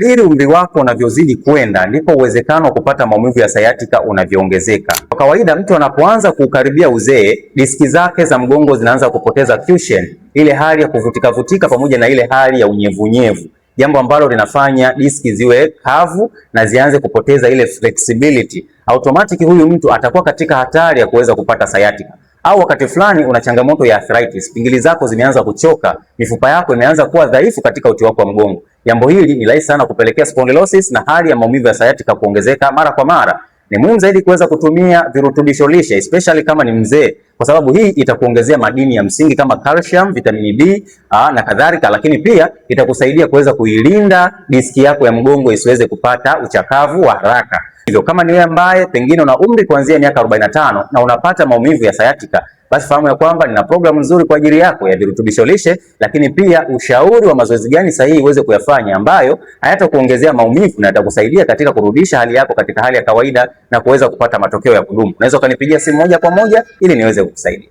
Kadiri umri wako unavyozidi kwenda ndipo uwezekano wa kupata maumivu ya sciatica unavyoongezeka. Kwa kawaida mtu anapoanza kukaribia uzee, diski zake za mgongo zinaanza kupoteza cushion, ile hali ya kuvutika pamoja na ile hali ya unyevunyevu, jambo ambalo linafanya diski ziwe kavu na zianze kupoteza ile flexibility. Automatic huyu mtu atakuwa katika hatari ya kuweza kupata sciatica. Au wakati fulani una changamoto ya arthritis, pingili zako zimeanza kuchoka, mifupa yako imeanza kuwa dhaifu katika uti wako wa mgongo. Jambo hili ni rahisi sana kupelekea spondylosis na hali ya maumivu ya sciatica kuongezeka mara kwa mara. Ni muhimu zaidi kuweza kutumia virutubisho lishe, especially kama ni mzee, kwa sababu hii itakuongezea madini ya msingi kama calcium, vitamini D na kadhalika, lakini pia itakusaidia kuweza kuilinda diski yako ya mgongo isiweze kupata uchakavu wa haraka. Hivyo kama ni wewe ambaye pengine una umri kuanzia miaka 45 na unapata maumivu ya sciatica, basi fahamu ya kwamba nina programu nzuri kwa ajili yako ya virutubisho lishe, lakini pia ushauri wa mazoezi gani sahihi uweze kuyafanya ambayo hayatakuongezea maumivu na yatakusaidia katika kurudisha hali yako katika hali ya kawaida na kuweza kupata matokeo ya kudumu. Unaweza ukanipigia simu moja kwa moja ili niweze kukusaidia.